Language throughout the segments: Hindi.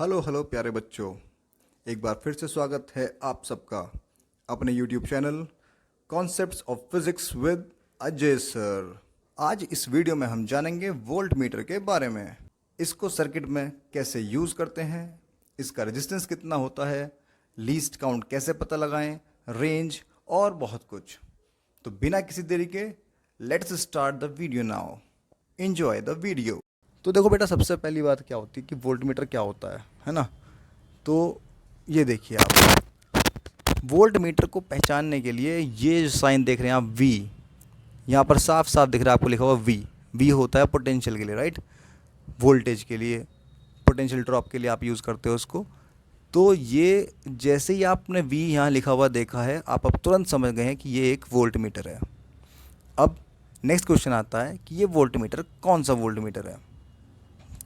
हेलो हेलो प्यारे बच्चों, एक बार फिर से स्वागत है आप सबका अपने YouTube channel concepts of physics with Ajay sir. आज इस वीडियो में हम जानेंगे वोल्ट मीटर के बारे में। इसको सर्किट में कैसे यूज़ करते हैं, इसका रेजिस्टेंस कितना होता है, लीस्ट काउंट कैसे पता लगाएं, रेंज और बहुत कुछ। तो बिना किसी देरी के let's start the video now. Enjoy the video. तो देखो बेटा, सबसे पहली बात क्या होती है कि वोल्ट मीटर क्या होता है ना। तो ये देखिए आप, वोल्ट मीटर को पहचानने के लिए ये जो साइन देख रहे हैं आप वी, यहाँ पर साफ साफ दिख रहा है आपको लिखा हुआ वी। वी होता है पोटेंशियल के लिए, राइट, वोल्टेज के लिए, पोटेंशियल ड्रॉप के लिए आप यूज़ करते हो उसको। तो ये जैसे ही आपने वी यहाँ लिखा हुआ देखा है, आप अब तुरंत समझ गए हैं कि ये एक वोल्ट मीटर है। अब नेक्स्ट क्वेश्चन आता है कि ये वोल्ट मीटर कौन सा वोल्ट मीटर है।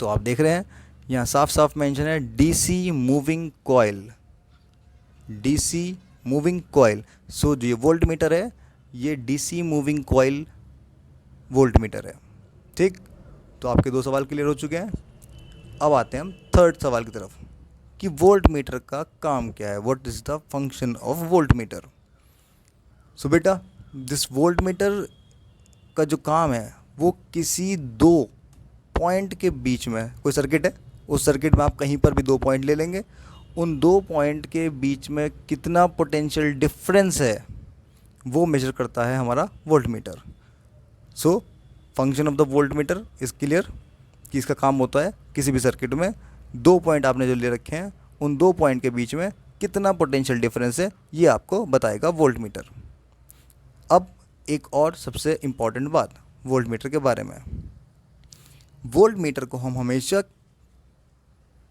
तो आप देख रहे हैं यहाँ साफ साफ मेंशन है DC moving coil, DC moving coil. So जो ये वोल्ट मीटर है ये DC moving coil voltmeter है। ठीक, तो आपके दो सवाल क्लियर हो चुके हैं। अब आते हैं हम थर्ड सवाल की तरफ कि वोल्ट मीटर का काम क्या है, what is the function of voltmeter. So बेटा, दिस वोल्ट मीटर का जो काम है वो किसी दो पॉइंट के बीच में, कोई सर्किट है, उस सर्किट में आप कहीं पर भी दो पॉइंट ले लेंगे, उन दो पॉइंट के बीच में कितना पोटेंशियल डिफरेंस है वो मेजर करता है हमारा volt meter. So function of the volt meter is clear कि इसका काम होता है किसी भी सर्किट में दो पॉइंट आपने जो ले रखे हैं उन दो पॉइंट के बीच में कितना पोटेंशियल डिफरेंस है ये आपको बताएगा वोल्ट मीटर। अब एक और सबसे इम्पॉर्टेंट बात वोल्ट मीटर के बारे में, वोल्ट मीटर को हम हमेशा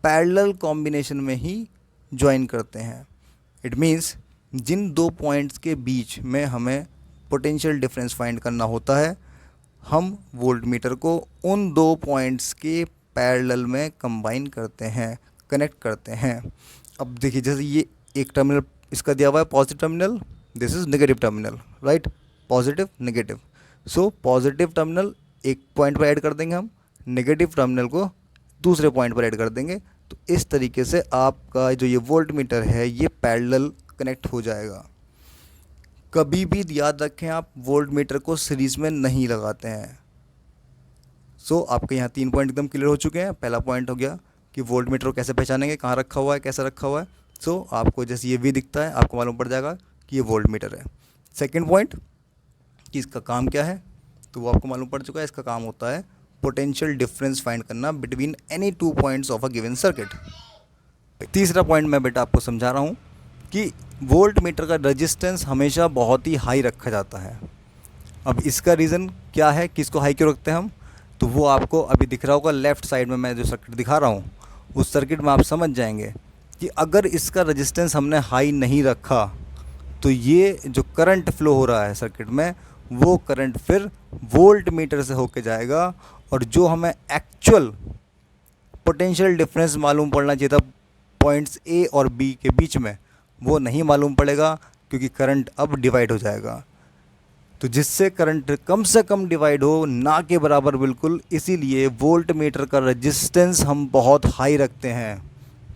पैरेलल कॉम्बिनेशन में ही ज्वाइन करते हैं। इट मीन्स जिन दो पॉइंट्स के बीच में हमें पोटेंशियल डिफरेंस फाइंड करना होता है, हम वोल्ट मीटर को उन दो पॉइंट्स के पैरेलल में कंबाइन करते हैं, कनेक्ट करते हैं। अब देखिए, जैसे ये एक टर्मिनल इसका दिया हुआ है positive terminal, this is negative terminal, right, positive negative. So positive terminal एक पॉइंट पर ऐड कर देंगे हम, नेगेटिव टर्मिनल को दूसरे पॉइंट पर ऐड कर देंगे। तो इस तरीके से आपका जो ये वोल्ट मीटर है ये पैरेलल कनेक्ट हो जाएगा। कभी भी याद रखें, आप वोल्ट मीटर को सीरीज़ में नहीं लगाते हैं। सो आपके यहाँ तीन पॉइंट एकदम क्लियर हो चुके हैं। पहला पॉइंट हो गया कि वोल्ट मीटर को कैसे पहचानेंगे, कहाँ रखा हुआ है, कैसे रखा हुआ है। सो आपको जैसे ये वी दिखता है आपको मालूम पड़ जाएगा कि ये वोल्ट मीटर है। सेकेंड पॉइंट कि इसका काम क्या है, तो वो आपको मालूम पड़ चुका है, इसका काम होता है पोटेंशियल डिफरेंस फाइंड करना between any two points of a given circuit. तीसरा पॉइंट मैं बेटा आपको समझा रहा हूँ कि वोल्ट मीटर का रेजिस्टेंस हमेशा बहुत ही हाई रखा जाता है। अब इसका रीज़न क्या है कि इसको हाई क्यों रखते हैं हम, तो वो आपको अभी दिख रहा होगा लेफ़्ट साइड में मैं जो सर्किट दिखा रहा हूँ उस सर्किट में आप समझ जाएंगे कि अगर इसका रेजिस्टेंस हमने हाई नहीं रखा तो ये जो करंट फ्लो हो रहा है सर्किट में वो करंट फिर वोल्ट मीटर से होके जाएगा, और जो हमें एक्चुअल पोटेंशियल डिफरेंस मालूम पड़ना चाहिए था पॉइंट्स ए और बी के बीच में वो नहीं मालूम पड़ेगा, क्योंकि करंट अब डिवाइड हो जाएगा। तो जिससे करंट कम से कम डिवाइड हो, ना के बराबर बिल्कुल, इसीलिए वोल्ट मीटर का रेजिस्टेंस हम बहुत हाई रखते हैं,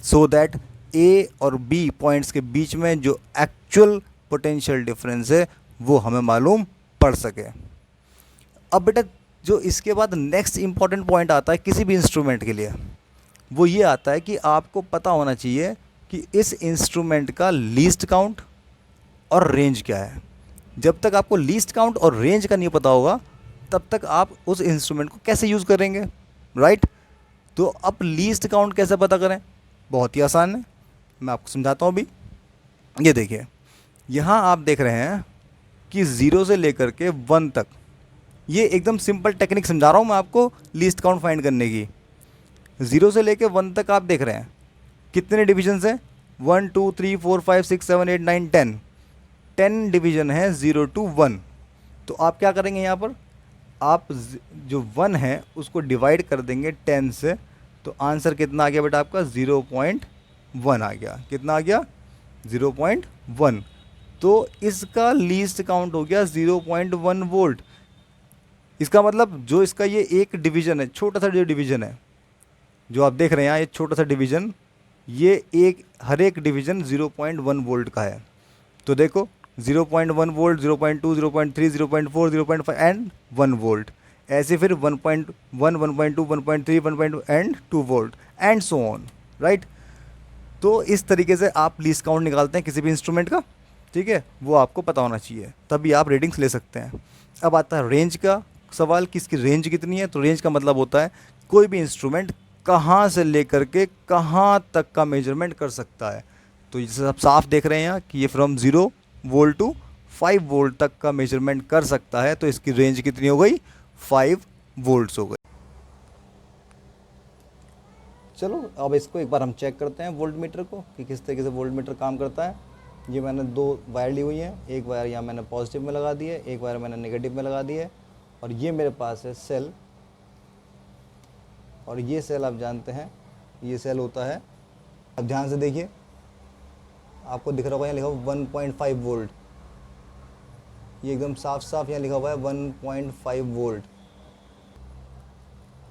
सो दैट ए और बी पॉइंट्स के बीच में जो एक्चुअल पोटेंशियल डिफरेंस है वो हमें मालूम पड़ सके। अब बेटा जो इसके बाद नेक्स्ट इंपॉर्टेंट पॉइंट आता है किसी भी इंस्ट्रूमेंट के लिए, वो ये आता है कि आपको पता होना चाहिए कि इस इंस्ट्रूमेंट का लीस्ट काउंट और रेंज क्या है। जब तक आपको लीस्ट काउंट और रेंज का नहीं पता होगा तब तक आप उस इंस्ट्रूमेंट को कैसे यूज़ करेंगे, राइट। तो अब लीस्ट काउंट कैसे पता करें, बहुत ही आसान है, मैं आपको समझाता हूँ अभी। ये देखिए, यहाँ आप देख रहे हैं कि 0 से लेकर के 1 तक, ये एकदम सिंपल टेक्निक समझा रहा हूँ मैं आपको लीस्ट काउंट फाइंड करने की। 0 से लेकर 1 तक आप देख रहे हैं कितने डिविजन्स हैं, 1 2 3 4 5 6 7 8 9 10 डिवीजन है 0 to 1। तो आप क्या करेंगे, यहाँ पर आप जो 1 है उसको डिवाइड कर देंगे 10 से, तो आंसर कितना आ गया बेटा आपका 0.1 आ गया। कितना आ गया, 0.1। तो इसका लीस्ट काउंट हो गया 0.1 वोल्ट। इसका मतलब जो इसका ये एक डिवीज़न है, छोटा सा जो डिवीज़न है जो आप देख रहे हैं यहाँ, ये छोटा सा डिवीज़न ये हर एक डिवीज़न 0.1 वोल्ट का है। तो देखो 0.1 वोल्ट, 0.2, 0.3, 0.4, 0.5 एंड 1 वोल्ट। ऐसे फिर 1.1, 1.2, 1.3, 1.2 and 2 volt and so on, right. तो इस तरीके से आप लीस्ट काउंट निकालते हैं किसी भी इंस्ट्रूमेंट का, ठीक है, वो आपको पता होना चाहिए, तभी आप रीडिंग्स ले सकते हैं। अब आता है रेंज का सवाल कि इसकी रेंज कितनी है। तो रेंज का मतलब होता है कोई भी इंस्ट्रूमेंट कहाँ से लेकर के कहाँ तक का मेजरमेंट कर सकता है। तो जैसे आप साफ देख रहे हैं यहाँ कि ये फ्रॉम 0 वोल्ट टू 5 वोल्ट तक का मेजरमेंट कर सकता है। तो इसकी रेंज कितनी हो गई, 5 वोल्ट्स हो गई। चलो अब इसको एक बार हम चेक करते हैं वोल्ट मीटर को कि किस तरीके से वोल्ट मीटर काम करता है। ये मैंने 2 वायर ली हुई हैं, एक वायर यहाँ मैंने पॉजिटिव में लगा दी है, एक वायर मैंने नेगेटिव में लगा दी है। और ये मेरे पास है सेल, और ये सेल आप जानते हैं ये सेल होता है, अब ध्यान से देखिए आपको दिख रहा होगा यहाँ लिखा हुआ 1.5 वोल्ट, ये एकदम साफ साफ यहाँ लिखा हुआ है 1.5 वोल्ट।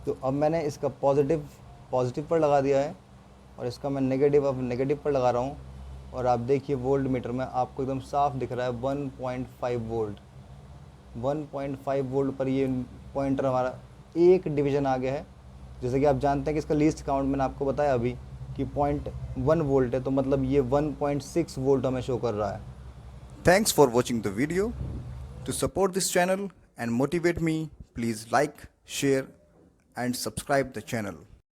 तो अब मैंने इसका पॉजिटिव पर लगा दिया है और इसका मैं अब नेगेटिव पर लगा रहा हूँ। और आप देखिए वोल्ट मीटर में आपको एकदम साफ दिख रहा है 1.5 वोल्ट। 1.5 वोल्ट पर ये पॉइंटर हमारा एक डिवीज़न आ गया है। जैसे कि आप जानते हैं कि इसका लीस्ट काउंट मैंने आपको बताया अभी कि 0.1 वोल्ट है, तो मतलब ये 1.6 वोल्ट हमें शो कर रहा है। Thanks for watching the video. To support this channel and motivate me, please like, share and subscribe the channel.